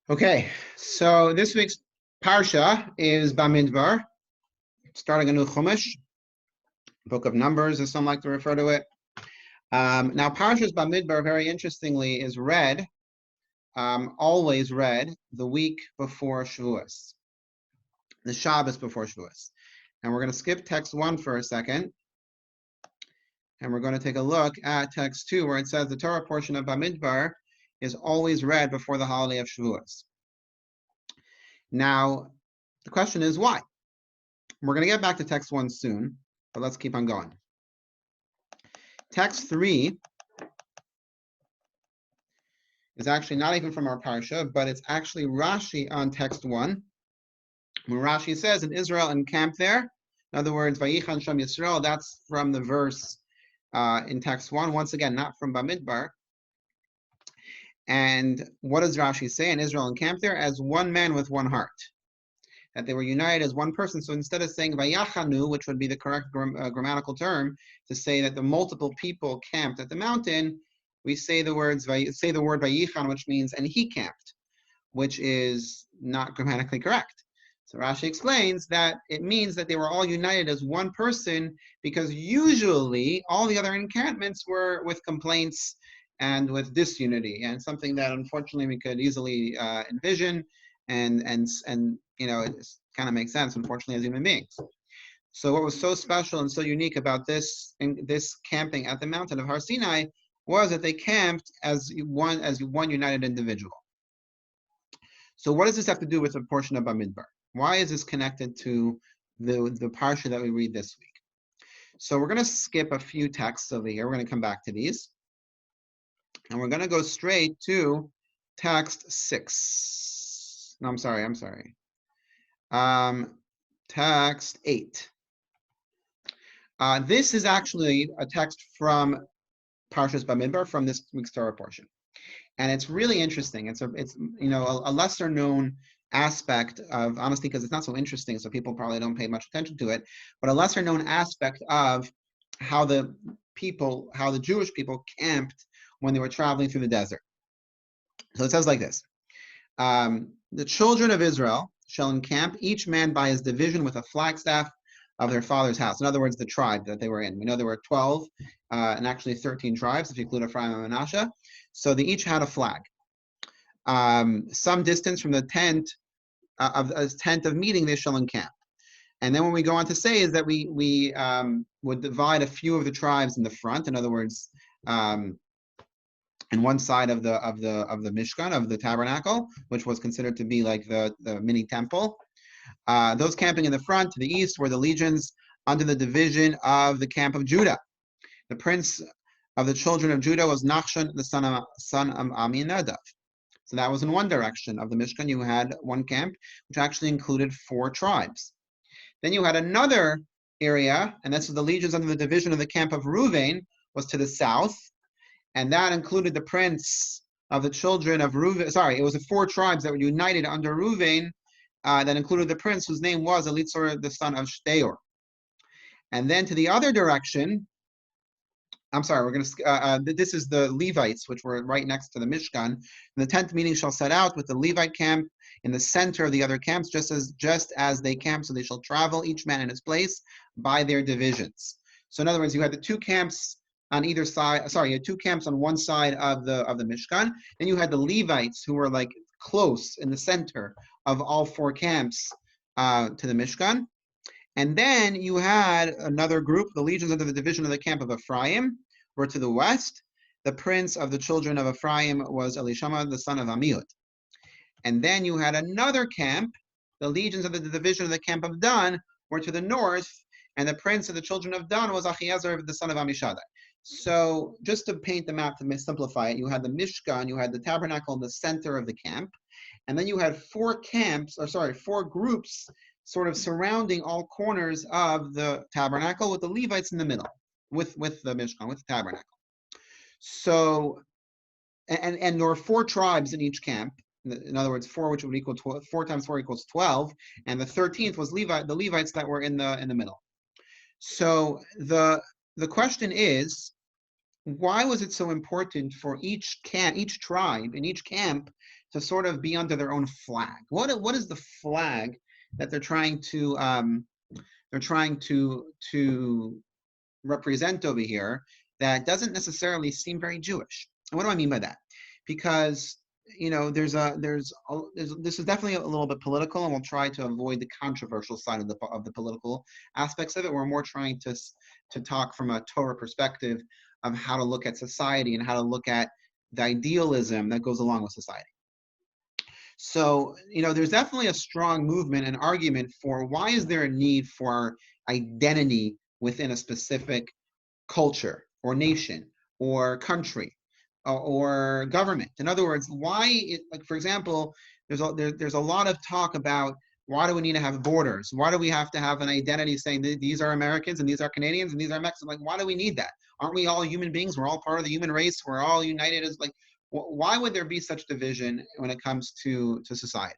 Okay, so this week's parsha is Bamidbar, starting a new Chumash, book of Numbers, as some like to refer to it. Now, Parshas Bamidbar, very interestingly, is read, always read, the week before Shavuos, the Shabbos before Shavuos. And we're going to skip text 1 for a second, and we're going to take a look at text 2, where it says the Torah portion of Bamidbar is always read before the holiday of Shavuos. Now, the question is why? We're going to get back to text 1 soon, but let's keep on going. Text 3 is actually not even from our parsha, but it's actually Rashi on text 1, where Rashi says, in Israel encamped there. In other words, Vayichan Sham Yisrael, that's from the verse in text 1, once again, not from Bamidbar. And what does Rashi say? In Israel encamped there as one man with one heart, that they were united as one person. So instead of saying Vayachanu, which would be the correct grammatical term, to say that the multiple people camped at the mountain, we say the word Vayichan, which means and he camped, which is not grammatically correct. So Rashi explains that it means that they were all united as one person, because usually all the other encampments were with complaints and with disunity, and something that unfortunately we could easily envision, and you know, it kind of makes sense, unfortunately, as human beings. So what was so special and so unique about this camping at the mountain of Har Sinai was that they camped as one united individual. So what does this have to do with the portion of Bamidbar? Why is this connected to the parsha that we read this week? So we're going to skip a few texts over here. We're going to come back to these, and we're going to go straight to text 6. No, I'm sorry. Text 8. This is actually a text from Parshas Bamidbar, from this week's Torah portion, and it's really interesting. It's you know, a lesser known aspect of, honestly, because it's not so interesting, so people probably don't pay much attention to it, but a lesser known aspect of how the Jewish people camped when they were traveling through the desert. So it says like this: the children of Israel shall encamp, each man by his division, with a flagstaff of their father's house. In other words, the tribe that they were in. We know there were 12 and actually 13 tribes, if you include Ephraim and Manasseh. So they each had a flag. Some distance from the tent of meeting, they shall encamp. And then when we go on to say is that we would divide a few of the tribes in the front. In other words, in one side of the Mishkan, of the tabernacle, which was considered to be like the mini temple. Those camping in the front to the east were the legions under the division of the camp of Judah. The prince of the children of Judah was Nachshon, the son of Aminadab. So that was in one direction of the Mishkan. You had one camp, which actually included 4 tribes. Then you had another area, and this was the legions under the division of the camp of Reuven, was to the south, and that included the prince of the children of Reuven. Sorry, it was the 4 tribes that were united under Reuven, that included the prince whose name was Elitzur, the son of Shteor. And then to the other direction, I'm sorry, we're going to, this is the Levites, which were right next to the Mishkan. And the 10th meeting shall set out with the Levite camp in the center of the other camps, just as they camp, so they shall travel, each man in his place, by their divisions. So in other words, you had the 2 camps on either side. Sorry, you had 2 camps on one side of the Mishkan. Then you had the Levites, who were like close in the center of all 4 camps to the Mishkan. And then you had another group, the legions under the division of the camp of Ephraim, were to the west. The prince of the children of Ephraim was Elishama, the son of Amihud. And then you had another camp, the legions of the division of the camp of Dan, were to the north, and the prince of the children of Dan was Achiezer, the son of Amishadai. So just to paint the map, to simplify it, you had the Mishkan, you had the tabernacle in the center of the camp, and then you had 4 groups sort of surrounding all corners of the tabernacle, with the Levites in the middle, with the Mishkan, with the tabernacle. So, and there were 4 tribes in each camp. In other words, 4, which would equal 4 times 4 equals 12, and the 13th was the Levites that were in the middle. So the question is, why was it so important for each tribe in each camp to sort of be under their own flag? What is the flag that they're trying to represent over here that doesn't necessarily seem very Jewish? And what do I mean by that? Because this is definitely a little bit political, and we'll try to avoid the controversial side of the political aspects of it. We're more trying to talk from a Torah perspective of how to look at society and how to look at the idealism that goes along with society. So, there's definitely a strong movement and argument for why is there a need for identity within a specific culture or nation or country or government. In other words, like for example, there's a lot of talk about why do we need to have borders? Why do we have to have an identity saying these are Americans and these are Canadians and these are Mexicans? Like, why do we need that? Aren't we all human beings? We're all part of the human race. We're all united as like, why would there be such division when it comes to society?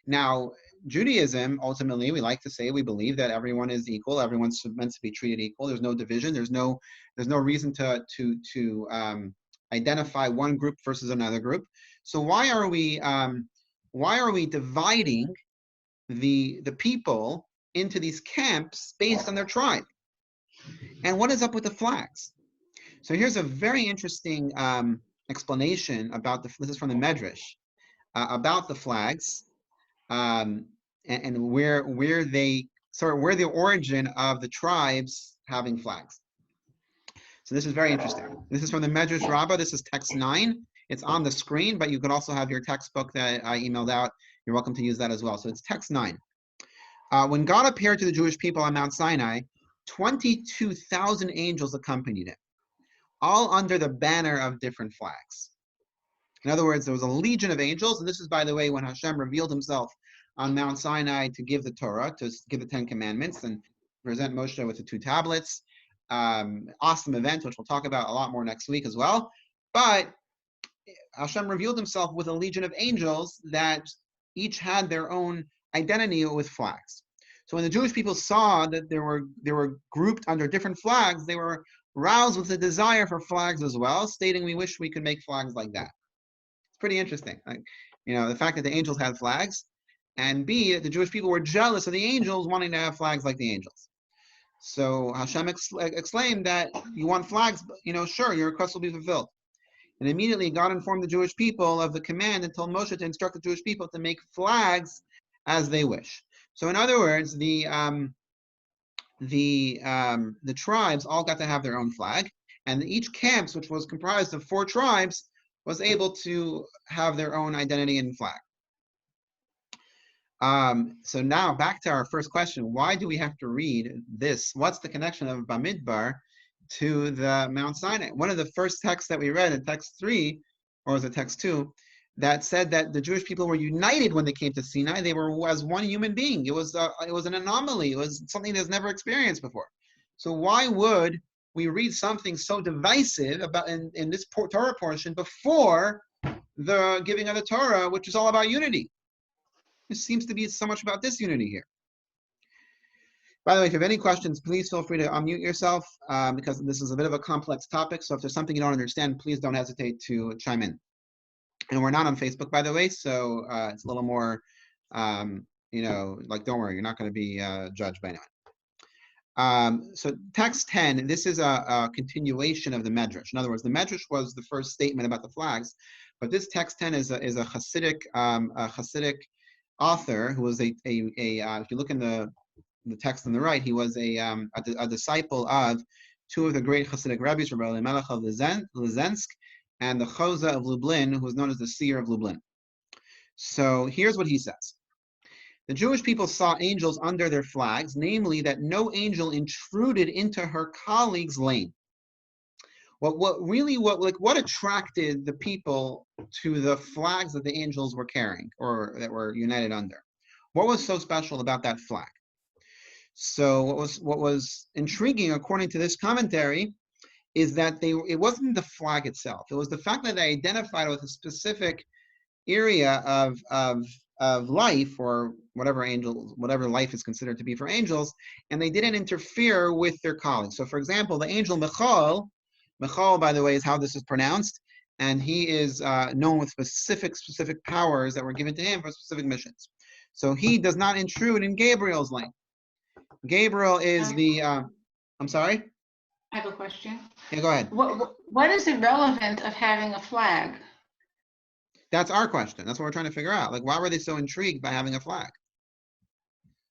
Now, Judaism, ultimately, we like to say we believe that everyone is equal. Everyone's meant to be treated equal. There's no division. There's no reason to identify one group versus another group. So why are we dividing the people into these camps based on their tribe? And what is up with the flags? So here's a very interesting explanation about this is from the Medrash about the flags. And where the origin of the tribes having flags. So this is very interesting. This is from the Medrash Rabbah. This is text 9. It's on the screen, but you could also have your textbook that I emailed out. You're welcome to use that as well. So it's text 9. When God appeared to the Jewish people on Mount Sinai, 22,000 angels accompanied him, all under the banner of different flags. In other words, there was a legion of angels, and this is, by the way, when Hashem revealed himself on Mount Sinai to give the Torah, to give the 10 Commandments, and present Moshe with the 2 tablets. Awesome event, which we'll talk about a lot more next week as well. But Hashem revealed himself with a legion of angels that each had their own identity with flags. So when the Jewish people saw that they were grouped under different flags, they were roused with a desire for flags as well, stating, we wish we could make flags like that. It's pretty interesting. Like, the fact that the angels had flags, and B, that the Jewish people were jealous of the angels wanting to have flags like the angels. So Hashem exclaimed that you want flags, sure, your request will be fulfilled. And immediately God informed the Jewish people of the command and told Moshe to instruct the Jewish people to make flags as they wish. So in other words, the tribes all got to have their own flag, and each camps, which was comprised of 4 tribes, was able to have their own identity and flag. So now back to our first question. Why do we have to read this? What's the connection of Bamidbar to the Mount Sinai? One of the first texts that we read in text 3, or was it text 2, that said that the Jewish people were united when they came to Sinai. They were as one human being. It was an anomaly. It was something that's never experienced before. So why would we read something so divisive about in this Torah portion before the giving of the Torah, which is all about unity? It seems to be so much about this unity here. By the way, if you have any questions, please feel free to unmute yourself because this is a bit of a complex topic. So if there's something you don't understand, please don't hesitate to chime in. And we're not on Facebook, by the way, so it's a little more, like, don't worry, you're not going to be judged by anyone. So text 10, this is a continuation of the Medrash. In other words, the Medrash was the first statement about the flags, but this text 10 is a Hasidic author who was if you look in the text on the right, he was a disciple of 2 of the great Hasidic rabbis, Rabbi Elimelech of Lizensk and the Choza of Lublin, who was known as the seer of Lublin. So here's what he says. The Jewish people saw angels under their flags, namely that no angel intruded into her colleague's lane. What attracted the people to the flags that the angels were carrying or that were united under? What was so special about that flag? So what was intriguing, according to this commentary, is that it wasn't the flag itself. It was the fact that they identified with a specific area of life, or whatever life is considered to be for angels, and they didn't interfere with their colleagues. So for example, the angel Michael Michal, by the way, is how this is pronounced, and he is known with specific powers that were given to him for specific missions. So he does not intrude in Gabriel's lane. Gabriel is the. I'm sorry. I have a question. Yeah, go ahead. What is the relevance of having a flag? That's our question. That's what we're trying to figure out. Like, why were they so intrigued by having a flag?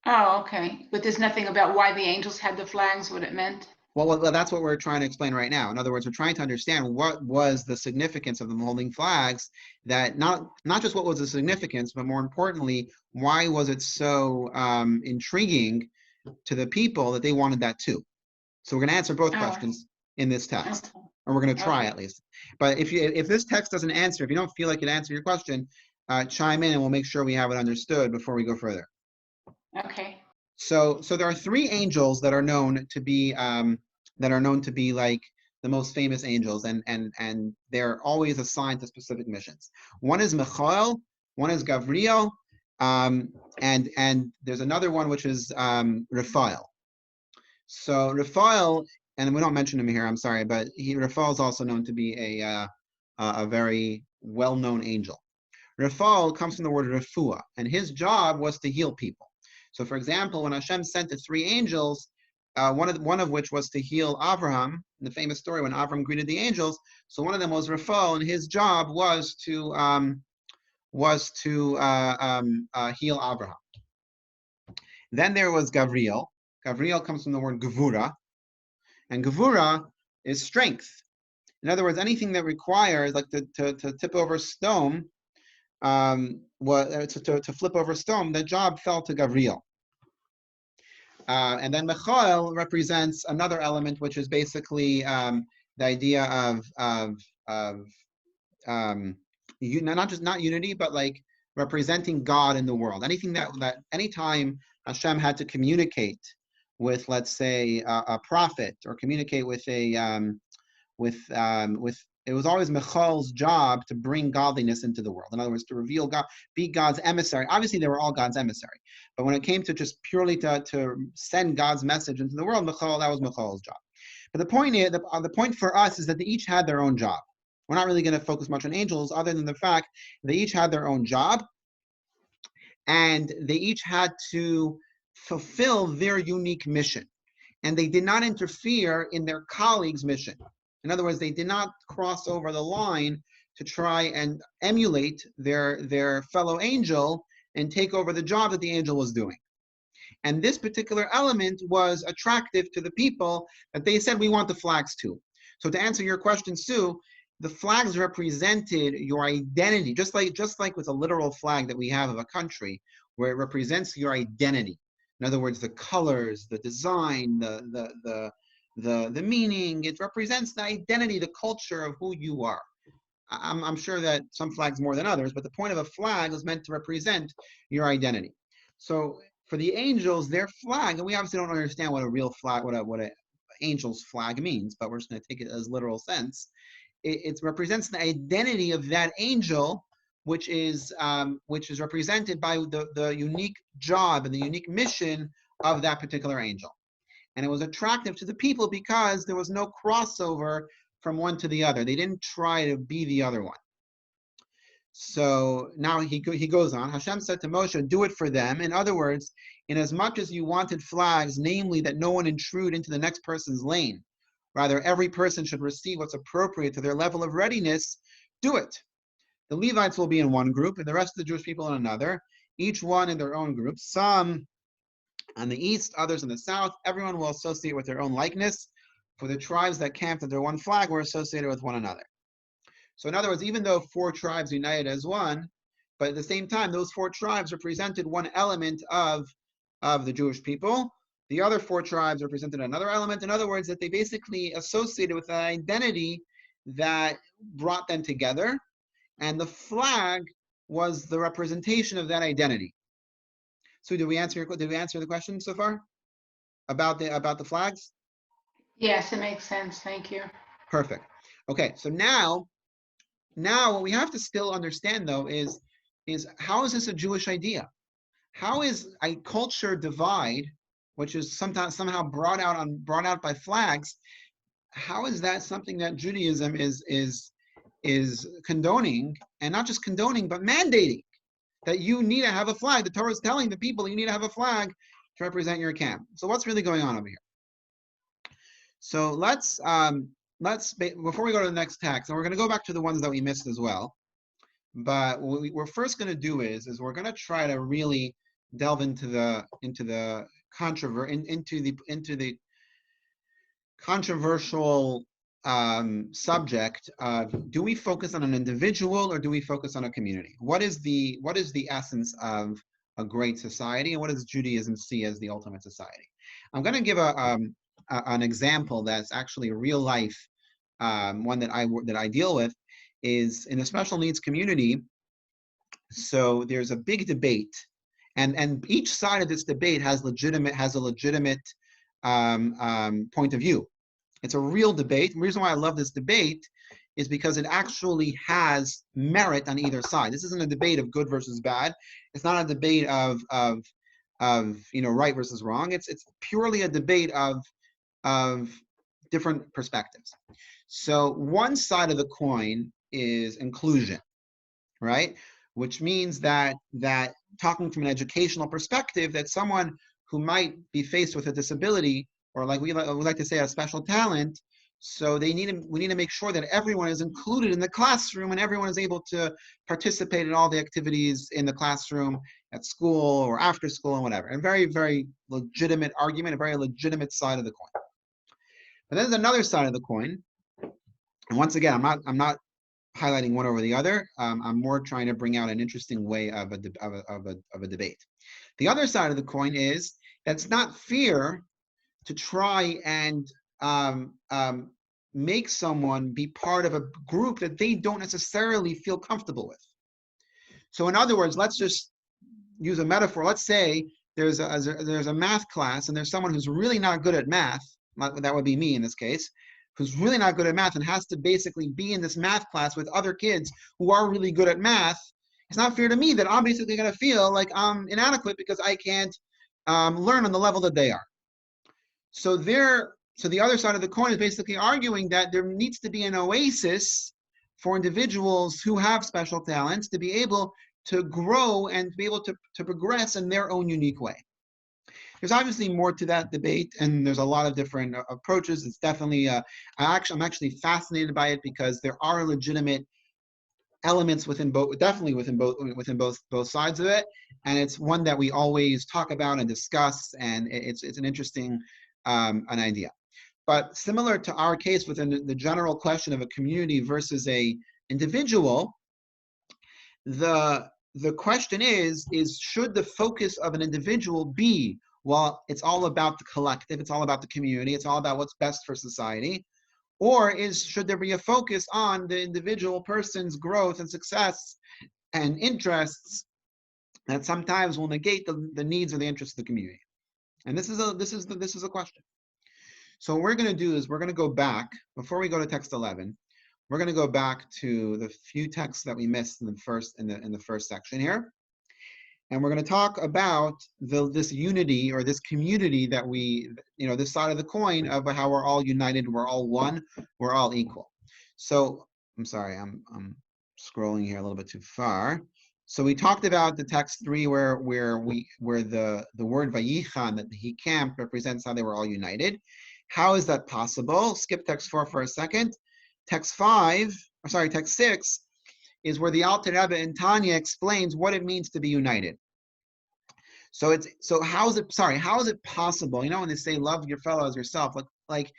Oh, okay. But there's nothing about why the angels had the flags, what it meant? Well, that's what we're trying to explain right now. In other words, we're trying to understand what was the significance of them holding flags, that not just what was the significance, but more importantly, why was it so intriguing to the people that they wanted that too. So we're going to answer both questions in this text, or we're going to try at least. But if this text doesn't answer, if you don't feel like it answered your question, chime in and we'll make sure we have it understood before we go further. Okay. So there are three angels that are known to be like the most famous angels, and they're always assigned to specific missions. One is Michael, one is Gabriel, and there's another one which is Raphael. So Raphael, and we don't mention him here, I'm sorry, but Raphael is also known to be a very well-known angel. Raphael comes from the word refuah, and his job was to heal people. So, for example, when Hashem sent the three angels, one of which was to heal Abraham, the famous story when Abraham greeted the angels. So one of them was Raphael, and his job was to heal Abraham. Then there was Gabriel. Gabriel comes from the word gevura, and gevura is strength. In other words, anything that requires, like to tip over stone, to flip over stone, the job fell to Gabriel. And then Michael represents another element, which is basically the idea of not unity, but like representing God in the world. Anything that anytime Hashem had to communicate with, let's say, a prophet, or communicate with it was always Michal's job to bring godliness into the world. In other words, to reveal God, be God's emissary. Obviously, they were all God's emissary, but when it came to just purely to send God's message into the world, Michal, that was Michal's job. But the point is, the point for us is that they each had their own job. We're not really going to focus much on angels, other than the fact they each had their own job, and they each had to fulfill their unique mission, and they did not interfere in their colleagues' mission. In other words, they did not cross over the line to try and emulate their fellow angel and take over the job that the angel was doing. And this particular element was attractive to the people, that they said, we want the flags too. So to answer your question, Sue, the flags represented your identity, just like with a literal flag that we have of a country, where it represents your identity. In other words, the colors, the design, the meaning, it represents the identity, the culture of who you are. I'm sure that some flags more than others, but the point of a flag is meant to represent your identity. So for the angels, their flag, and we obviously don't understand what a real flag, what a angel's flag means, but we're just going to take it as literal sense. It represents the identity of that angel, which is represented by the unique job and the unique mission of that particular angel. And it was attractive to the people because there was no crossover from one to the other. They didn't try to be the other one. So now he goes on. Hashem said to Moshe, do it for them. In other words, in as much as you wanted flags, namely that no one intrude into the next person's lane, rather every person should receive what's appropriate to their level of readiness, do it. The Levites will be in one group and the rest of the Jewish people in another, each one in their own group. Some on the east, others in the south. Everyone will associate with their own likeness, for the tribes that camped under one flag were associated with one another. So in other words, even though 4 tribes united as one, but at the same time, those 4 tribes represented one element of the Jewish people. The other 4 tribes represented another element. In other words, that they basically associated with an identity that brought them together, and the flag was the representation of that identity. So did we answer the question so far about the flags? Yes, it makes sense. Thank you. Perfect. Okay, so now what we have to still understand, though, is how is this a Jewish idea? How is a culture divide, which is somehow brought out by flags, how is that something that Judaism is condoning, and not just condoning, but mandating that you need to have a flag? The Torah is telling the people you need to have a flag to represent your camp. So what's really going on over here? So let's before we go to the next text, and we're going to go back to the ones that we missed as well. But what we're first going to do is we're going to try to really delve into the into the controversial subject of, do we focus on an individual or do we focus on a community? What is the essence of a great society, and what does Judaism see as the ultimate society? I'm going to give an example that's actually a real life one that I deal with, is in a special needs community. So there's a big debate, and each side of this debate has a legitimate point of view. It's a real debate. The reason why I love this debate is because it actually has merit on either side. This isn't a debate of good versus bad. It's not a debate of right versus wrong. It's purely a debate of different perspectives. So one side of the coin is inclusion, right? Which means that talking from an educational perspective, that someone who might be faced with a disability, or like we like to say, a special talent, so we need to make sure that everyone is included in the classroom and everyone is able to participate in all the activities in the classroom, at school or after school and whatever. And very, very legitimate argument, a very legitimate side of the coin. But then there's another side of the coin. And once again, I'm not highlighting one over the other. I'm more trying to bring out an interesting way of a debate. The other side of the coin is that's not fair to try and make someone be part of a group that they don't necessarily feel comfortable with. So in other words, let's just use a metaphor. Let's say there's a math class and there's someone who's really not good at math. That would be me in this case, who's really not good at math and has to basically be in this math class with other kids who are really good at math. It's not fair to me that I'm basically going to feel like I'm inadequate because I can't learn on the level that they are. So the other side of the coin is basically arguing that there needs to be an oasis for individuals who have special talents to be able to grow and to be able to progress in their own unique way. There's obviously more to that debate, and there's a lot of different approaches. It's definitely, I'm actually fascinated by it because there are legitimate elements within both sides of it, and it's one that we always talk about and discuss, and it's an interesting an idea. But similar to our case within the general question of a community versus a individual, the question is should the focus of an individual be, well, it's all about the collective, it's all about the community, it's all about what's best for society, or should there be a focus on the individual person's growth and success and interests that sometimes will negate the needs or the interests of the community? And this is a question. So what we're going to do is we're going to go back, before we go to text 11, we're going to go back to the few texts that we missed in the first section here. And we're going to talk about this unity or this community that this side of the coin of how we're all united, we're all one, we're all equal. So I'm sorry, I'm scrolling here a little bit too far. So we talked about the text 3 where the word vayichan, that he camp, represents how they were all united. How is that possible? Skip text 4 for a second. Text 6 is where the Alter Rebbe in Tanya explains what it means to be united. So how is it possible? When they say love your fellow as yourself, like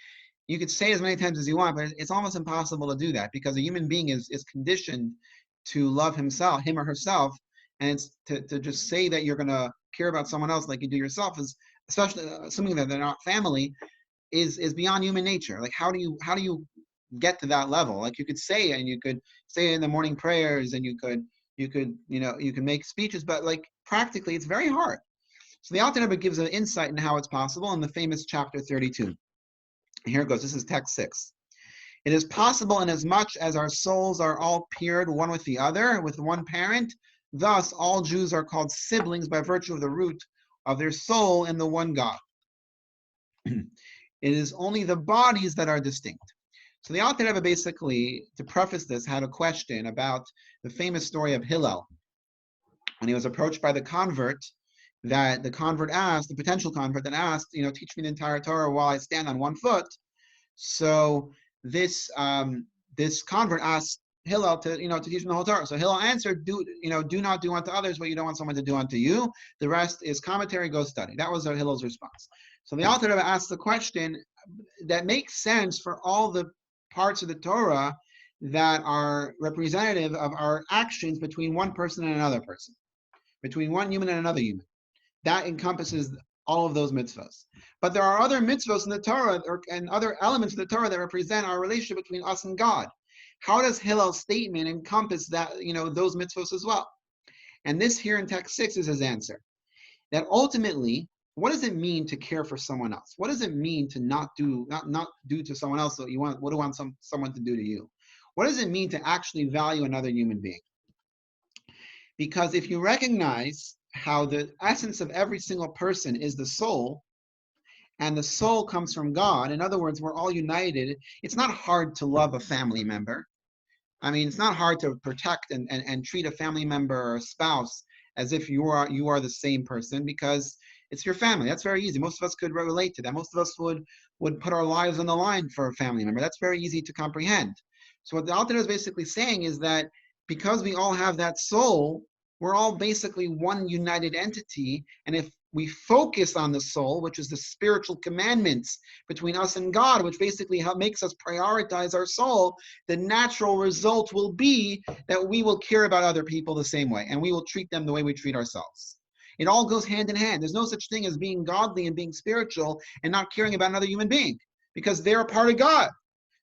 you could say as many times as you want, but it's almost impossible to do that because a human being is conditioned to love him or herself, and it's to just say that you're going to care about someone else like you do yourself, is, especially assuming that they're not family, is beyond human nature. Like how do you get to that level? Like you could say it, and you could say it in the morning prayers, and you could make speeches, but like practically it's very hard. So the Alter Rebbe gives an insight in how it's possible in the famous chapter 32. Here it goes. This is text 6. It is possible in as much as our souls are all paired one with the other, with one parent. Thus, all Jews are called siblings by virtue of the root of their soul in the one God. It is only the bodies that are distinct. So the Alter Rebbe basically, to preface this, had a question about the famous story of Hillel. When he was approached by the convert, that the convert asked, the potential convert that asked, teach me the entire Torah while I stand on one foot. So this convert asked Hillel to teach him the whole Torah. So Hillel answered, do not do unto others what you don't want someone to do unto you. The rest is commentary, go study. That was Hillel's response. So the Alter Rebbe asked the question that makes sense for all the parts of the Torah that are representative of our actions between one person and another person, between one human and another human. That encompasses all of those mitzvahs. But there are other mitzvahs in the Torah and other elements of the Torah that represent our relationship between us and God. How does Hillel's statement encompass that, those mitzvahs as well? And this here in text 6 is his answer. That ultimately, what does it mean to care for someone else? What does it mean to not do to someone else what you want, what do you want someone to do to you? What does it mean to actually value another human being? Because if you recognize how the essence of every single person is the soul, and the soul comes from God, in other words, we're all united, it's not hard to love a family member. I mean, it's not hard to protect and treat a family member or a spouse as if you are the same person, because it's your family. That's very easy. Most of us could relate to that. Most of us would put our lives on the line for a family member. That's very easy to comprehend. So what the Alter is basically saying is that because we all have that soul, we're all basically one united entity. And if we focus on the soul, which is the spiritual commandments between us and God, which basically makes us prioritize our soul, the natural result will be that we will care about other people the same way, and we will treat them the way we treat ourselves. It all goes hand in hand. There's no such thing as being godly and being spiritual and not caring about another human being, because they're a part of God.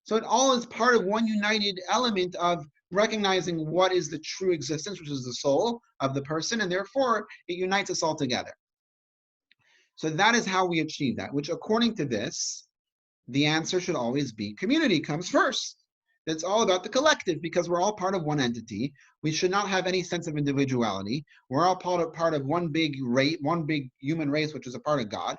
So it all is part of one united element of recognizing what is the true existence, which is the soul of the person, and therefore it unites us all together. So that is how we achieve that, which according to this, the answer should always be community comes first. It's all about the collective, because we're all part of one entity. We should not have any sense of individuality. We're all part of one big race, one big human race, which is a part of God.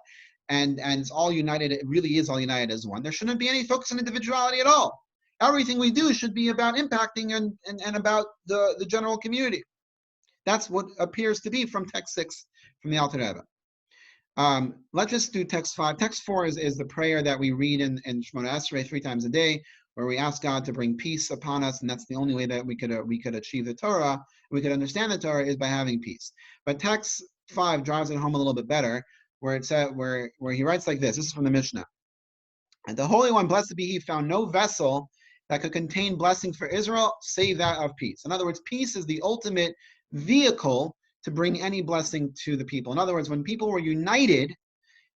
And it's all united. It really is all united as one. There shouldn't be any focus on individuality at all. Everything we do should be about impacting and about the general community. That's what appears to be from text 6 from the Alter Rebbe. Let's just do text 5. Text 4 is the prayer that we read in Shemona Esrei 3 times a day, where we ask God to bring peace upon us, and that's the only way that we could achieve the Torah, we could understand the Torah, is by having peace. But text 5 drives it home a little bit better, where it said where he writes like this. This is from the Mishnah. And the Holy One, blessed be He, found no vessel that could contain blessing for Israel save that of peace. In other words, peace is the ultimate vehicle to bring any blessing to the people. In other words, when people were united,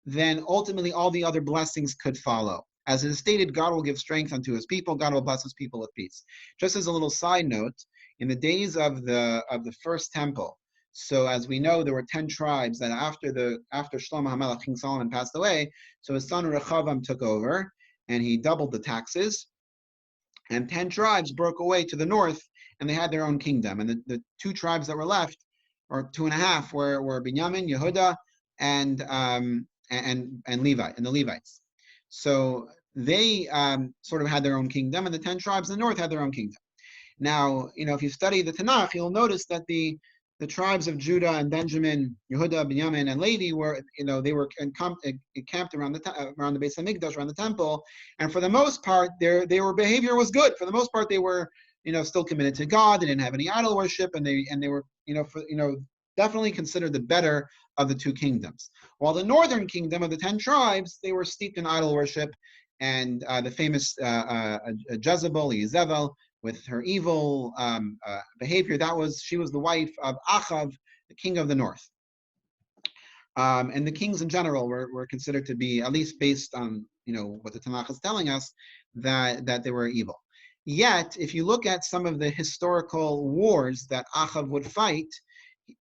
then ultimately all the other blessings could follow. As it is stated, God will give strength unto his people. God will bless his people with peace. Just as a little side note, in the days of the first temple, so as we know, there were 10 tribes that after Shlomo HaMelech, King Solomon, passed away, so his son Rechavam took over, and he doubled the taxes, and 10 tribes broke away to the north, and they had their own kingdom. And the 2 tribes that were left, or 2.5, were Binyamin, Yehuda, and Levi, and the Levites. So they sort of had their own kingdom, and the 10 tribes in the north had their own kingdom. Now, if you study the Tanakh, you'll notice that the tribes of Judah and Benjamin, Yehuda, Binyamin, and Levi were, they were encamped around the Beis Hamikdash, around the temple, and for the most part, their behavior was good. For the most part, they were, still committed to God. They didn't have any idol worship, and they were, definitely considered the better of the 2 kingdoms. While the northern kingdom of the 10 tribes, they were steeped in idol worship, and the famous Jezebel, with her evil behavior, she was the wife of Achav, the king of the north. And the kings in general were considered to be, at least based on what the Tanakh is telling us, that they were evil. Yet, if you look at some of the historical wars that Achav would fight,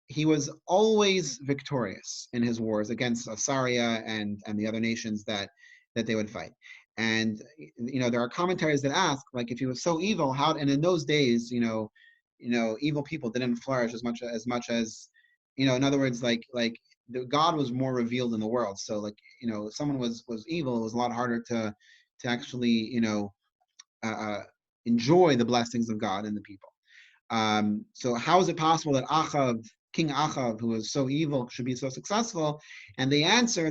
he was always victorious in his wars against Assyria and the other nations that they would fight. And there are commentaries that ask, like, if he was so evil, how? And in those days, evil people didn't flourish as much as in other words, like God was more revealed in the world. So like, if someone was evil, it was a lot harder to actually, uh, uh, enjoy the blessings of God in the people. So how is it possible that King Achav, who was so evil, should be so successful? And the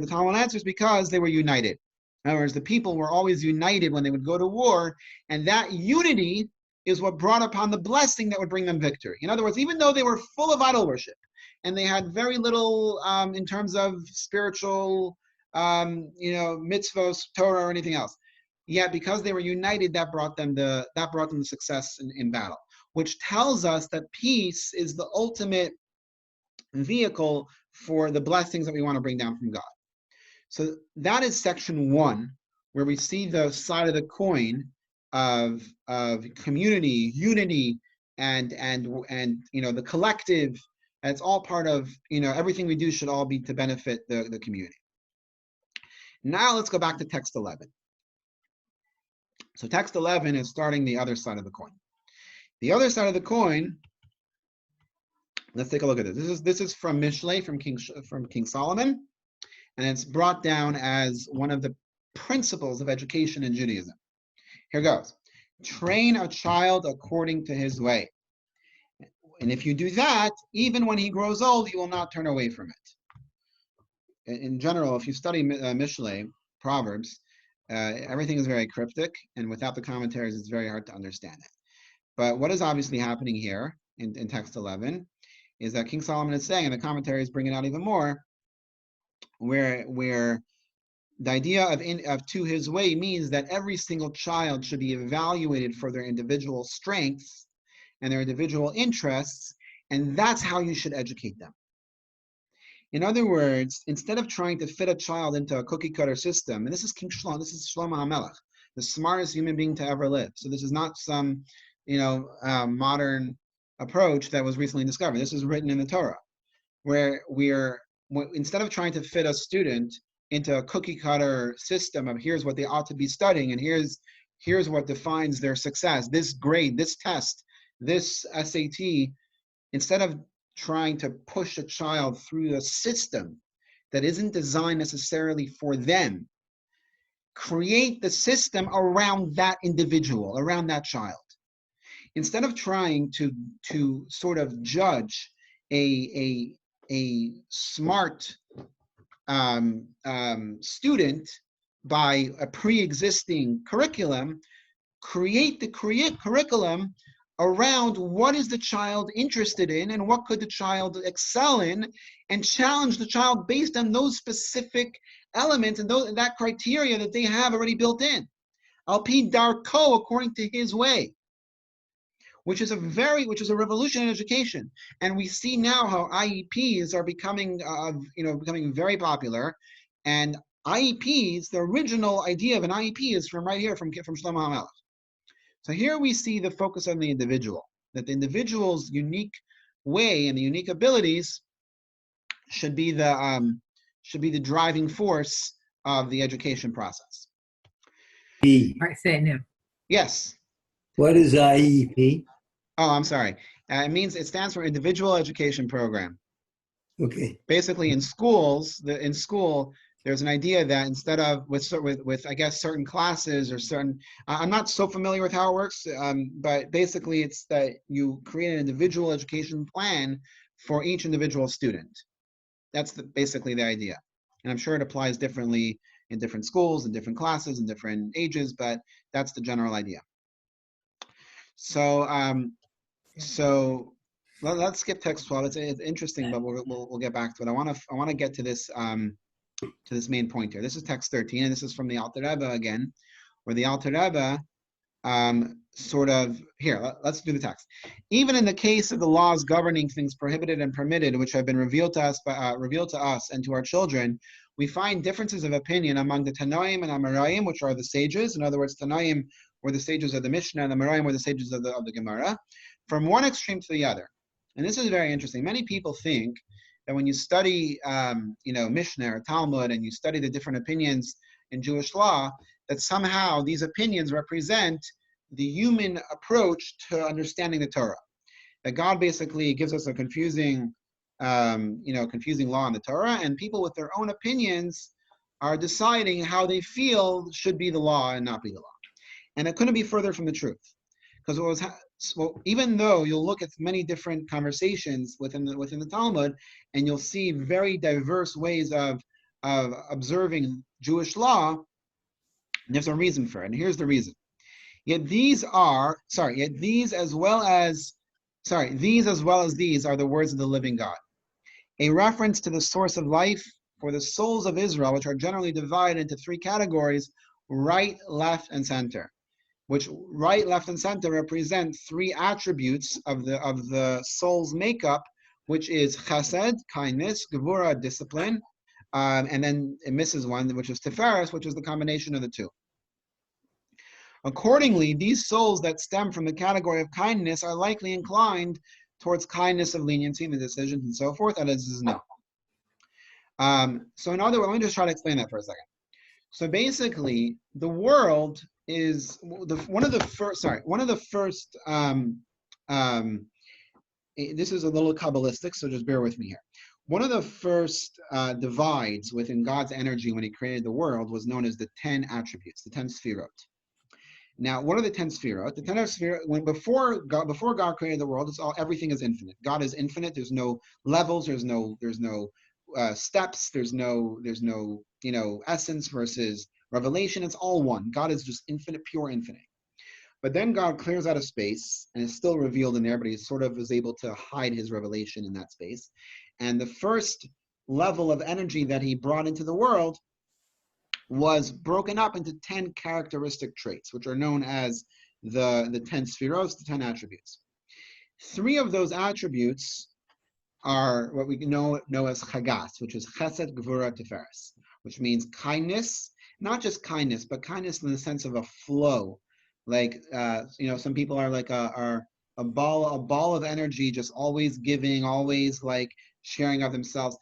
Talmud answers, because they were united. In other words, the people were always united when they would go to war, and that unity is what brought upon the blessing that would bring them victory. In other words, even though they were full of idol worship, and they had very little in terms of spiritual, mitzvos, Torah, or anything else, yet because they were united, that brought them the success in battle, which tells us that peace is the ultimate vehicle for the blessings that we want to bring down from God. So that is section 1, where we see the side of the coin of community, unity, and the collective. And it's all part of, everything we do should all be to benefit the community. Now let's go back to text 11. So text 11 is starting the other side of the coin. The other side of the coin, let's take a look at this. This is from Mishlei, from King Solomon, and it's brought down as one of the principles of education in Judaism. Here goes. Train a child according to his way. And if you do that, even when he grows old, he will not turn away from it. In general, if you study Mishlei, Proverbs, everything is very cryptic, and without the commentaries, it's very hard to understand it. But what is obviously happening here in text 11 is that King Solomon is saying, and the commentaries bring it out even more, where the idea of to his way means that every single child should be evaluated for their individual strengths and their individual interests, and that's how you should educate them. In other words, instead of trying to fit a child into a cookie cutter system, and this is Shlomo HaMelech, the smartest human being to ever live. So this is not some, modern approach that was recently discovered. This is written in the Torah, where instead of trying to fit a student into a cookie cutter system of here's what they ought to be studying, and here's what defines their success, this grade, this test, this SAT, instead of trying to push a child through a system that isn't designed necessarily for them, create the system around that individual, around that child. Instead of trying to sort of judge a smart student by a pre-existing curriculum, create the curriculum around what is the child interested in and what could the child excel in, and challenge the child based on those specific elements and that criteria that they have already built in. Al pi darko, according to his way, which is a revolution in education. And we see now how IEPs are becoming very popular. And IEPs, the original idea of an IEP is from right here, from Shlomo HaMelech. So here we see the focus on the individual, that the individual's unique way and the unique abilities should be the driving force of the education process. Right, say it now. Yes. What is IEP? Oh, I'm sorry. It stands for Individual Education Program. Okay. Basically, in school, there's an idea that instead of with I guess certain classes or certain, I'm not so familiar with how it works, but basically it's that you create an individual education plan for each individual student. That's basically the idea. And I'm sure it applies differently in different schools, in different classes, in different ages, but that's the general idea. So let's skip text 12. It's interesting, but we'll get back to it. I want to get to this main point here. This is text 13, and this is from the Alter Rebbe again, where the Alter Rebbe let's do the text. Even in the case of the laws governing things prohibited and permitted, which have been revealed to us and to our children, we find differences of opinion among the Tanoim and Amoraim, which are the sages. In other words, Tanoim were the sages of the Mishnah, and the Amoraim were the sages of the Gemara, from one extreme to the other. And this is very interesting. Many people think that when you study, Mishnah or Talmud, and you study the different opinions in Jewish law, that somehow these opinions represent the human approach to understanding the Torah. That God basically gives us a confusing confusing law in the Torah, and people with their own opinions are deciding how they feel should be the law and not be the law. And it couldn't be further from the truth, because even though you'll look at many different conversations within the Talmud, and you'll see very diverse ways of observing Jewish law, there's a reason for it, and here's the reason. These as well as these are the words of the living God, a reference to the source of life for the souls of Israel, which are generally divided into three categories: right, left, and center. Which right, left, and center represent three attributes of the soul's makeup, which is chesed, kindness, gevura, discipline, and then it misses one, which is tiferes, which is the combination of the two. Accordingly, these souls that stem from the category of kindness are likely inclined towards kindness of leniency in the decisions and so forth, and this is no. So in other words, let me just try to explain that for a second. So basically, the world is one of the first. This is a little Kabbalistic, so just bear with me here. One of the first divides within God's energy when He created the world was known as the 10 attributes, the 10 sefirot. Now, what are the 10 sefirot? The 10 sefirot, before God created the world, everything is infinite. God is infinite. There's no levels. There's no steps. There's no essence versus revelation. It's all one. God is just infinite, pure infinite. But then God clears out of space, and it's still revealed in there, but He sort of is able to hide His revelation in that space. And the first level of energy that He brought into the world was broken up into 10 characteristic traits, which are known as the 10 spheros, the 10 attributes. 3 of those attributes are what we know as chagas, which is chesed, gevura, tiferes, which means kindness, not just kindness, but kindness in the sense of a flow. Like, some people are like a ball of energy, just always giving, always like sharing of themselves.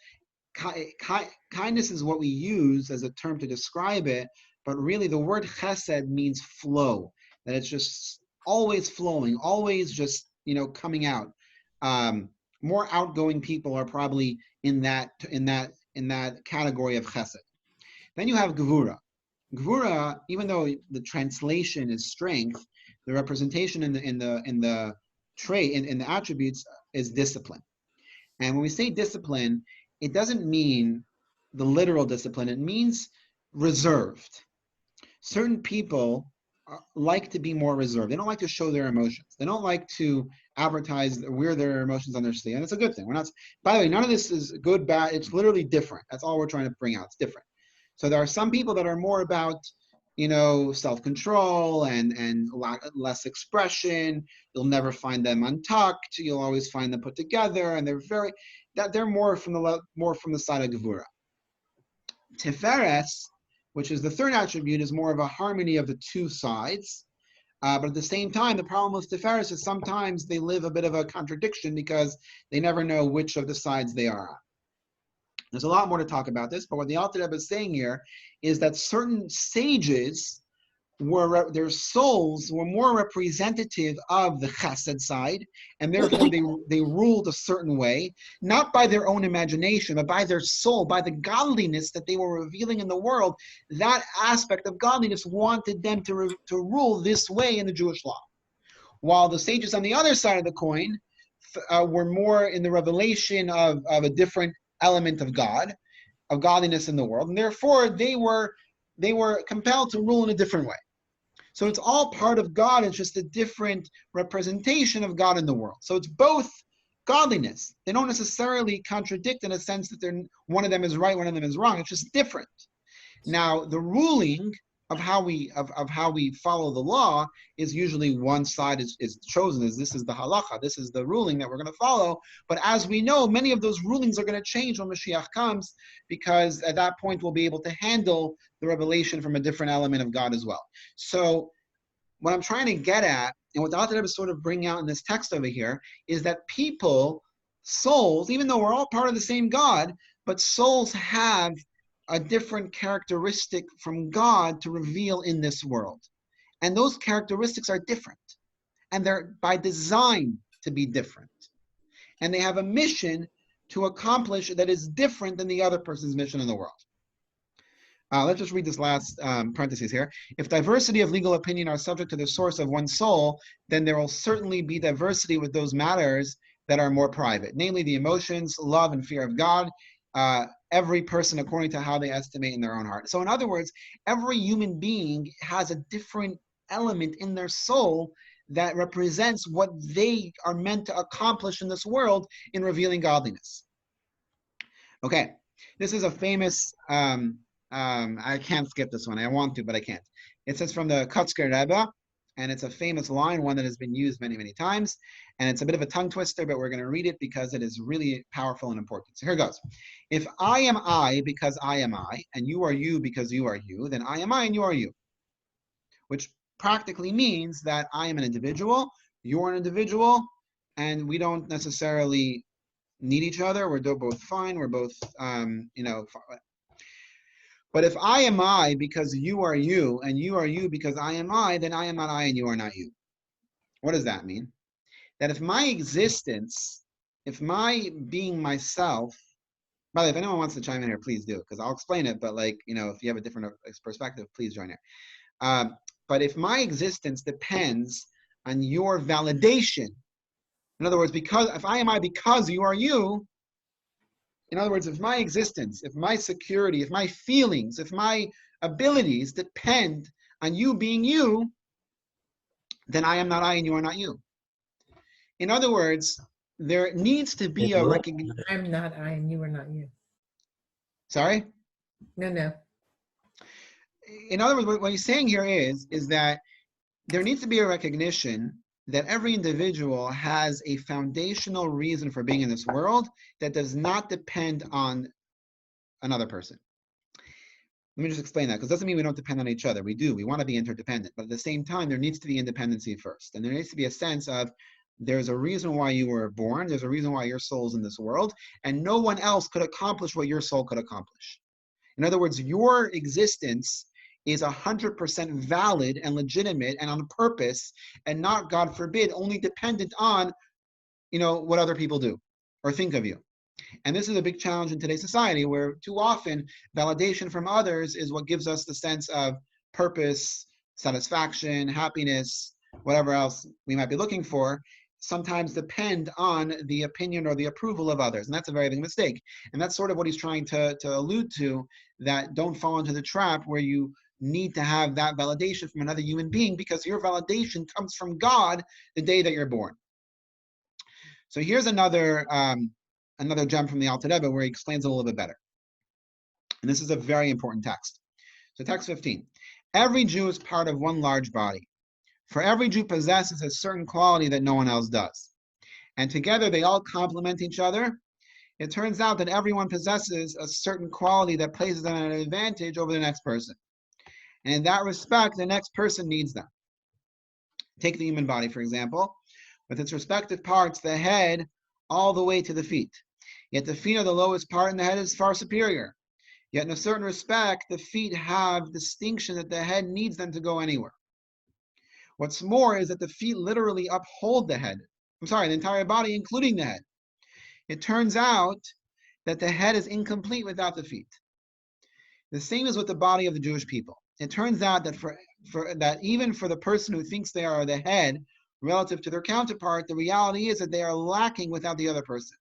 Kindness is what we use as a term to describe it, but really the word chesed means flow, that it's just always flowing, always just, coming out. More outgoing people are probably in that category of chesed. Then you have gevura. Gevura, even though the translation is strength, the representation in the trait in the attributes is discipline. And when we say discipline, it doesn't mean the literal discipline. It means reserved. Certain people like to be more reserved. They don't like to show their emotions. They don't like to advertise, wear their emotions on their sleeve. And it's a good thing. By the way, none of this is good, bad. It's literally different. That's all we're trying to bring out. It's different. So there are some people that are more about, self-control and less expression. You'll never find them untucked. You'll always find them put together, and they're more from the side of gevura. Tiferes, which is the third attribute, is more of a harmony of the two sides. But at the same time, the problem with Tiferes is sometimes they live a bit of a contradiction because they never know which of the sides they are on. There's a lot more to talk about this, but what the Alter Rebbe is saying here is that certain sages their souls were more representative of the chesed side, and therefore they ruled a certain way, not by their own imagination, but by their soul, by the godliness that they were revealing in the world. That aspect of godliness wanted them to rule this way in the Jewish law. While the sages on the other side of the coin were more in the revelation of a different element of God, of godliness in the world, and therefore they were compelled to rule in a different way. So it's all part of God. It's just a different representation of God in the world. So it's both godliness. They don't necessarily contradict in a sense that one of them is right, one of them is wrong. It's just different. Now, the ruling of how we follow the law is usually one side is chosen as this is the halacha, this is the ruling that we're going to follow. But as we know, many of those rulings are going to change when Mashiach comes, because at that point we'll be able to handle the revelation from a different element of God as well. So what I'm trying to get at, and what the Alter Rebbe is sort of bringing out in this text over here, is that people, souls, even though we're all part of the same God, but souls have a different characteristic from God to reveal in this world. And those characteristics are different. And they're by design to be different. And they have a mission to accomplish that is different than the other person's mission in the world. Let's just read this last parenthesis here. If diversity of legal opinion are subject to the source of one's soul, then there will certainly be diversity with those matters that are more private, namely the emotions, love, and fear of God, every person according to how they estimate in their own heart. So in other words, every human being has a different element in their soul that represents what they are meant to accomplish in this world in revealing godliness. Okay, this is a famous, I can't skip this one. I want to, but I can't. It says from the Kotzker Rebbe, and it's a famous line, one that has been used many, many times. And it's a bit of a tongue twister, but we're going to read it because it is really powerful and important. So here goes. If I am I because I am I, and you are you because you are you, then I am I and you are you. Which practically means that I am an individual, you're an individual, and we don't necessarily need each other. We're both fine. We're both, But if I am I because you are you, and you are you because I am I, then I am not I and you are not you. What does that mean? That if my existence, if my being myself, by the way, if anyone wants to chime in here, please do, because I'll explain it, but if you have a different perspective, please join here. But if my existence depends on your validation, in other words, if I am I because you are you, in other words, if my existence, if my security, if my feelings, if my abilities depend on you being you, then I am not I and you are not you. In other words, there needs to be a recognition. I'm not I and you are not you. Sorry? No. In other words, what he's saying here is that there needs to be a recognition that every individual has a foundational reason for being in this world that does not depend on another person. Let me just explain that, because it doesn't mean we don't depend on each other. We do. We want to be interdependent. But at the same time, there needs to be independency first. And there needs to be a sense of there's a reason why you were born. There's a reason why your soul's in this world. And no one else could accomplish what your soul could accomplish. In other words, your existence is 100% valid and legitimate and on purpose, and not, God forbid, only dependent on, what other people do or think of you. And this is a big challenge in today's society, where too often validation from others is what gives us the sense of purpose, satisfaction, happiness, whatever else we might be looking for, sometimes depend on the opinion or the approval of others. And that's a very big mistake. And that's sort of what he's trying to allude to, that don't fall into the trap where you need to have that validation from another human being, because your validation comes from God the day that you're born. So here's another gem from the Alter Rebbe where he explains it a little bit better. And this is a very important text. So text 15. Every Jew is part of one large body. For every Jew possesses a certain quality that no one else does. And together they all complement each other. It turns out that everyone possesses a certain quality that places them at an advantage over the next person. And in that respect, the next person needs them. Take the human body, for example, with its respective parts, the head all the way to the feet. Yet the feet are the lowest part and the head is far superior. Yet in a certain respect, the feet have distinction that the head needs them to go anywhere. What's more is that the feet literally uphold the head. The entire body, including the head. It turns out that the head is incomplete without the feet. The same is with the body of the Jewish people. It turns out that that even for the person who thinks they are the head relative to their counterpart, the reality is that they are lacking without the other person.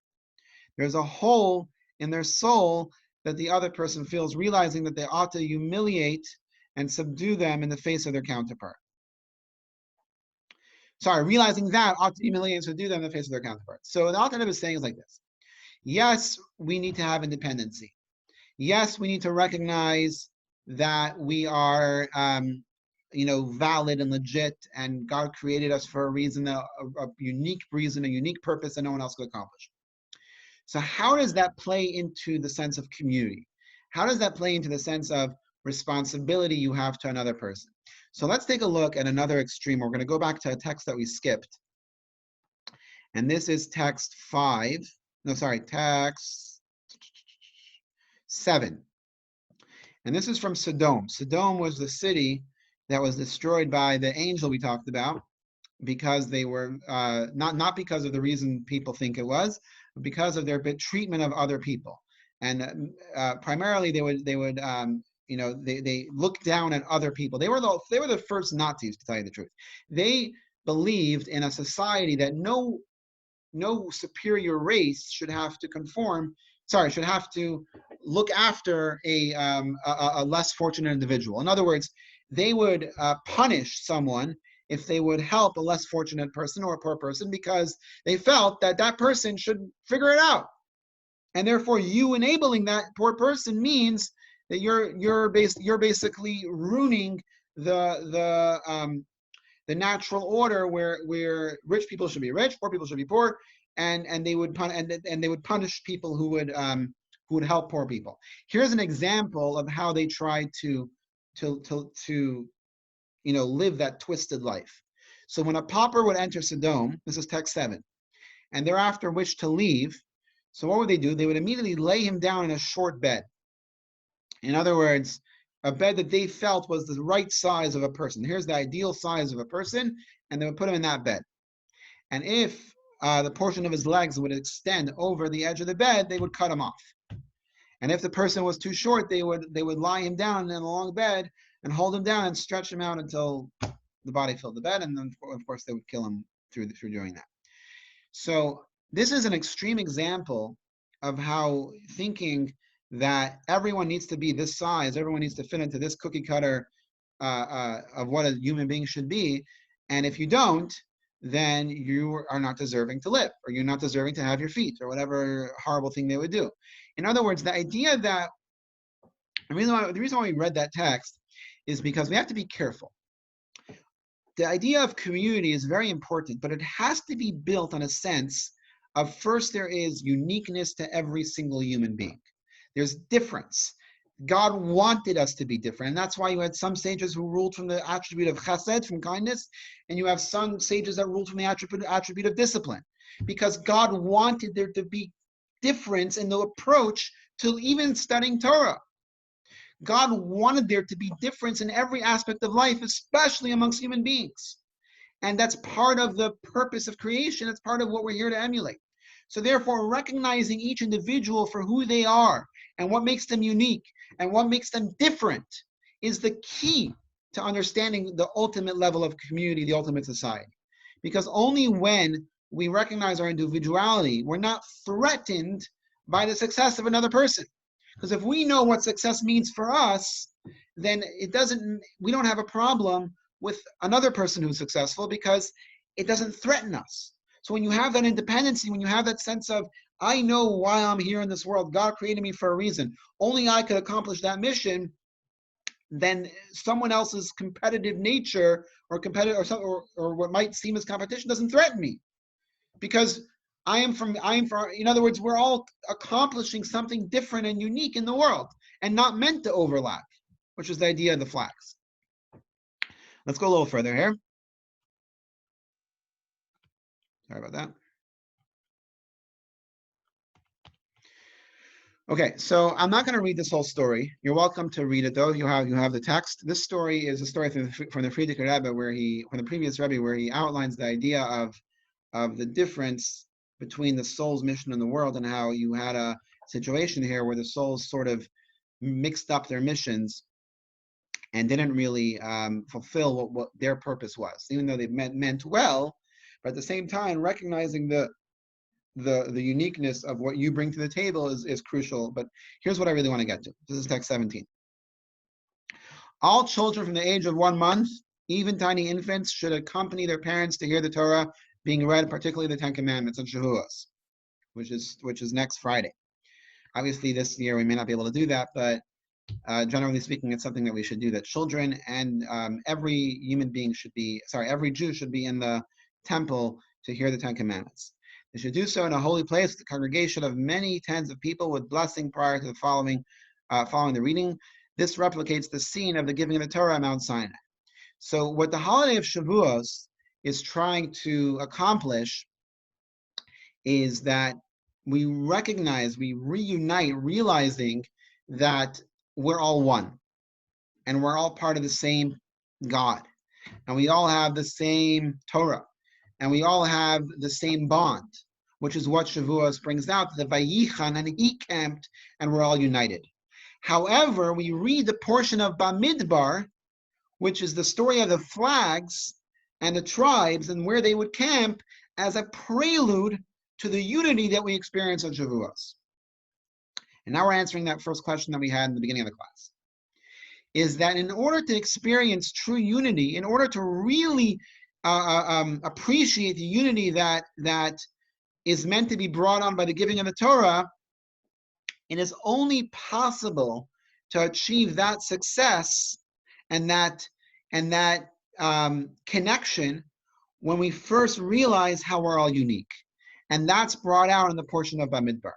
There's a hole in their soul that the other person feels, realizing that they ought to humiliate and subdue them in the face of their counterpart. Realizing that ought to humiliate and subdue them in the face of their counterpart. So the Alter Rebbe is saying is like this. Yes, we need to have independency. Yes, we need to recognize that we are, valid and legit, and God created us for a reason, a unique reason, a unique purpose that no one else could accomplish. So how does that play into the sense of community? How does that play into the sense of responsibility you have to another person? So let's take a look at another extreme. We're going to go back to a text that we skipped. And this is text 7. And this is from Sodom. Sodom was the city that was destroyed by the angel we talked about because they were not because of the reason people think it was, but because of their treatment of other people. And primarily they looked down at other people. They were the first Nazis, to tell you the truth. They believed in a society that no superior race should have to should have to look after a less fortunate individual. In other words, they would punish someone if they would help a less fortunate person or a poor person, because they felt that that person should figure it out. And therefore, you enabling that poor person means that you're basically ruining the natural order where rich people should be rich, poor people should be poor, and they would punish people who would help poor people. Here's an example of how they tried to live that twisted life. So when a pauper would enter Sodom, this is text 7, and thereafter wished to leave, so what would they do? They would immediately lay him down in a short bed. In other words, a bed that they felt was the right size of a person. Here's the ideal size of a person, and they would put him in that bed. And if the portion of his legs would extend over the edge of the bed, they would cut him off. And if the person was too short, they would lie him down in a long bed and hold him down and stretch him out until the body filled the bed, and then of course they would kill him through doing that. So this is an extreme example of how thinking that everyone needs to be this size, everyone needs to fit into this cookie cutter of what a human being should be, and if you don't, then you are not deserving to live, or you're not deserving to have your feet, or whatever horrible thing they would do. In other words, the idea that the reason why we read that text is because we have to be careful. The idea of community is very important, but it has to be built on a sense of, first, there is uniqueness to every single human being. There's difference. God wanted us to be different, and that's why you had some sages who ruled from the attribute of chesed, from kindness, and you have some sages that ruled from the attribute of discipline, because God wanted there to be difference in the approach to even studying Torah. God wanted there to be difference in every aspect of life, especially amongst human beings. And that's part of the purpose of creation. It's part of what we're here to emulate. So therefore, recognizing each individual for who they are and what makes them unique and what makes them different is the key to understanding the ultimate level of community, the ultimate society. Because only when we recognize our individuality, we're not threatened by the success of another person. Because if we know what success means for us, then we don't have a problem with another person who's successful, because it doesn't threaten us. So when you have that independency, when you have that sense of, I know why I'm here in this world, God created me for a reason, only I could accomplish that mission, then someone else's competitive nature or what might seem as competition doesn't threaten me. Because in other words, we're all accomplishing something different and unique in the world and not meant to overlap, which is the idea of the flags. Let's go a little further here. Sorry about that. Okay, so I'm not going to read this whole story. You're welcome to read it, though. You have the text. This story is a story from the Frierdiker Rebbe, from the previous Rebbe, where he outlines the idea of the difference between the soul's mission in the world, and how you had a situation here where the souls sort of mixed up their missions and didn't really fulfill what their purpose was, even though they meant well, but at the same time recognizing the uniqueness of what you bring to the table is crucial. But here's what I really want to get to. This is text 17. All children from the age of 1 month, even tiny infants, should accompany their parents to hear the Torah being read, particularly the Ten Commandments on Shavuos, which is next Friday. Obviously, this year we may not be able to do that, but generally speaking, it's something that we should do. That children and every Jew should be in the temple to hear the Ten Commandments. They should do so in a holy place with a congregation of many tens of people with blessing prior to the following the reading. This replicates the scene of the giving of the Torah at Mount Sinai. So what the holiday of Shavuos is trying to accomplish is that we reunite, realizing that we're all one and we're all part of the same God and we all have the same Torah and we all have the same bond, which is what Shavuos brings out, the Vayichan, and he camped, and we're all united. However, we read the portion of Bamidbar, which is the story of the flags and the tribes and where they would camp, as a prelude to the unity that we experience on Shavuos. And now we're answering that first question that we had in the beginning of the class. Is that in order to experience true unity, in order to really appreciate the unity that is meant to be brought on by the giving of the Torah, it is only possible to achieve that success and that connection when we first realize how we're all unique. And that's brought out in the portion of Bamidbar.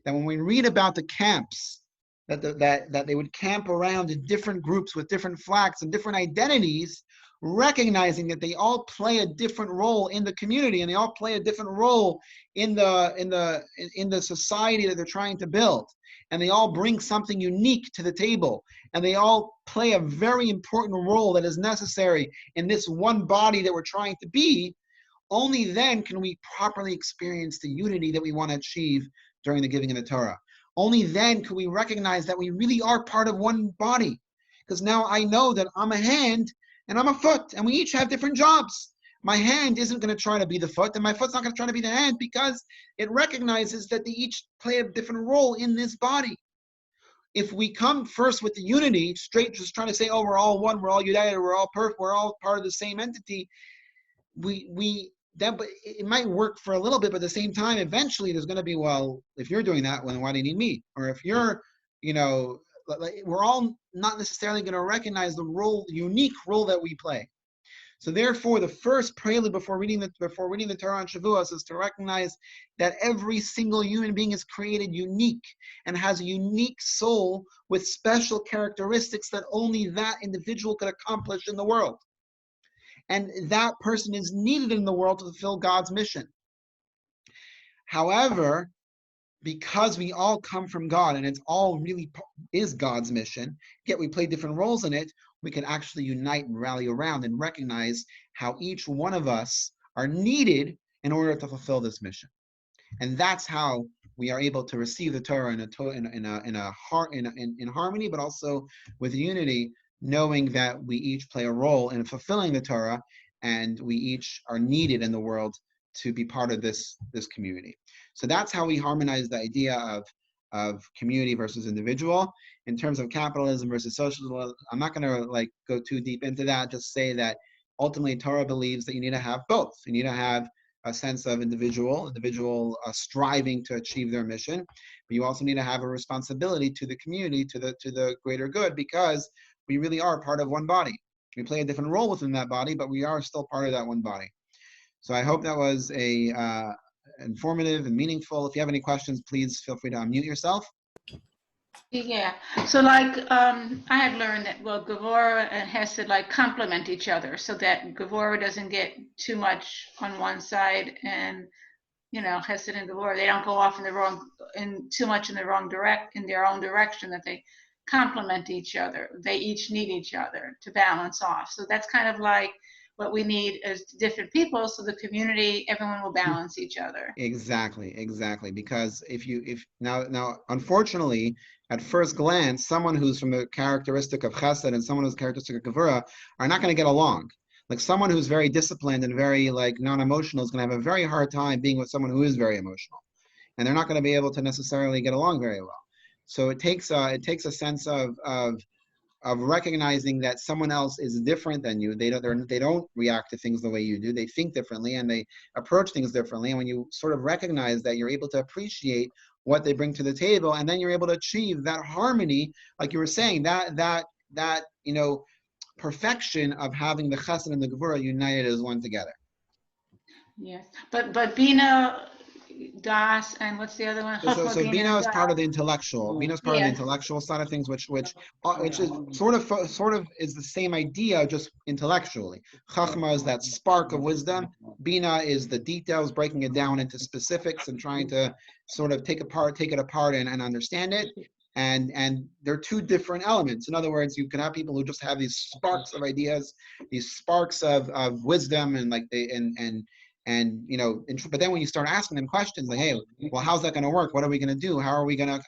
That when we read about the camps, that they would camp around in different groups with different flags and different identities, recognizing that they all play a different role in the community, and they all play a different role in the society that they're trying to build, and they all bring something unique to the table, and they all play a very important role that is necessary in this one body that we're trying to be. Only then can we properly experience the unity that we want to achieve during the giving of the Torah. Only then can we recognize that we really are part of one body. Because now I know that I'm a hand and I'm a foot, and we each have different jobs. My hand isn't going to try to be the foot, and my foot's not going to try to be the hand, because it recognizes that they each play a different role in this body. If we come first with the unity, straight just trying to say, oh, we're all one, we're all united, we're all perfect, we're all part of the same entity, but it might work for a little bit, but at the same time, eventually there's going to be, well, if you're doing that, well, why do you need me? Or if you're, we're all not necessarily going to recognize the unique role that we play. So therefore, the first prelude before reading the Torah on Shavuos is to recognize that every single human being is created unique and has a unique soul with special characteristics that only that individual could accomplish in the world. And that person is needed in the world to fulfill God's mission. However, because we all come from God and it's all really is God's mission, yet we play different roles in it, we can actually unite and rally around and recognize how each one of us are needed in order to fulfill this mission. And that's how we are able to receive the Torah in harmony, but also with unity, knowing that we each play a role in fulfilling the Torah, and we each are needed in the world to be part of this community. So that's how we harmonize the idea of community versus individual. In terms of capitalism versus socialism, I'm not going to go too deep into that. Just say that ultimately Torah believes that you need to have both. You need to have a sense of individual striving to achieve their mission, but you also need to have a responsibility to the community, to the greater good, because we really are part of one body. We play a different role within that body, but we are still part of that one body. So I hope that was informative and meaningful. If you have any questions, please feel free to unmute yourself. Yeah. So I had learned that, well, Gevurah and Hesed complement each other, so that Gevurah doesn't get too much on one side, and Hesed and Gevurah, they don't go off too much in their own direction, that they complement each other. They each need each other to balance off. So that's kind of like what we need as different people, so the community, everyone will balance each other. Exactly. Because if now, unfortunately, at first glance, someone who's from the characteristic of Chesed and someone who's characteristic of Gevurah are not going to get along. Like someone who's very disciplined and very non-emotional is going to have a very hard time being with someone who is very emotional, and they're not going to be able to necessarily get along very well. So it takes a sense of recognizing that someone else is different than you. They don't react to things the way you do. They think differently and they approach things differently. And when you sort of recognize that, you're able to appreciate what they bring to the table, and then you're able to achieve that harmony, like you were saying, that perfection of having the Chesed and the Gevurah united as one together. Yes, but Bina, Das, and what's the other one? So Bina is part of the intellectual. Bina is part of the intellectual side of things, which is sort of is the same idea, just intellectually. Chachma is that spark of wisdom. Bina is the details, breaking it down into specifics and trying to sort of take it apart and understand it. And they're two different elements. In other words, you can have people who just have these sparks of ideas, these sparks of wisdom, and and but then when you start asking them questions like, hey, well, how's that going to work? What are we going to do? How are we going to?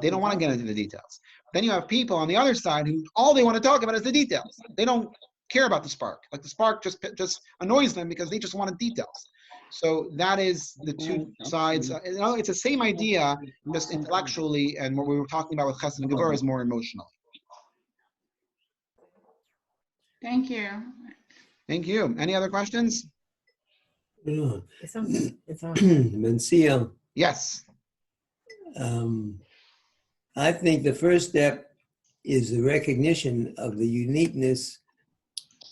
They don't want to get into the details. Then you have people on the other side who all they want to talk about is the details. They don't care about the spark. Like the spark just annoys them because they just want the details. So that is the two sides. It's the same idea, just intellectually, and what we were talking about with Chesed and Gevurah is more emotional. Thank you. Thank you. Any other questions? It's on. It's on. Mencia, Yes. I think the first step is the recognition of the uniqueness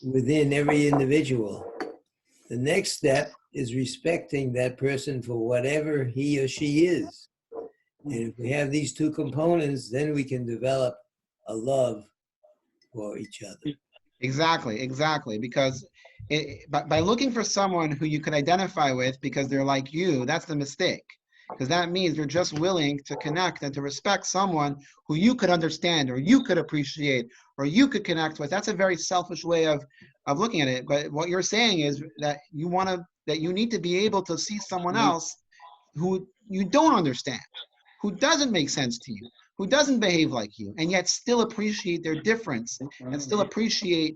within every individual. The next step is respecting that person for whatever he or she is. And if we have these two components, then we can develop a love for each other. Exactly. Because by looking for someone who you can identify with because they're like you, that's the mistake. Because that means you're just willing to connect and to respect someone who you could understand or you could appreciate or you could connect with. That's a very selfish way of looking at it. But what you're saying is that you need to be able to see someone else who you don't understand, who doesn't make sense to you, who doesn't behave like you, and yet still appreciate their difference and still appreciate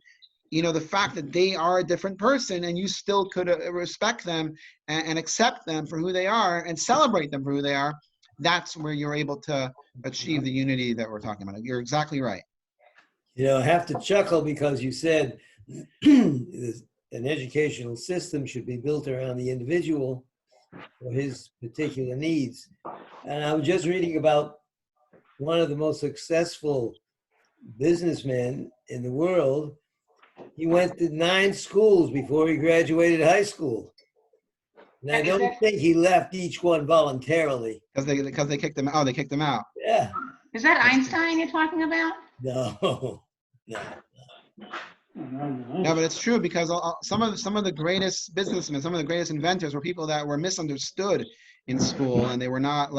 the fact that they are a different person, and you still could respect them and accept them for who they are and celebrate them for who they are. That's where you're able to achieve the unity that we're talking about. You're exactly right. I have to chuckle because you said an educational system should be built around the individual for his particular needs. And I was just reading about one of the most successful businessmen in the world. He went to 9 schools before he graduated high school. And I don't think he left each one voluntarily. Because they kicked him out. Oh, they kicked him out. Yeah. Is that Einstein you're talking about? No. Yeah, but it's true because some of the greatest businessmen, some of the greatest inventors were people that were misunderstood in school, and they were not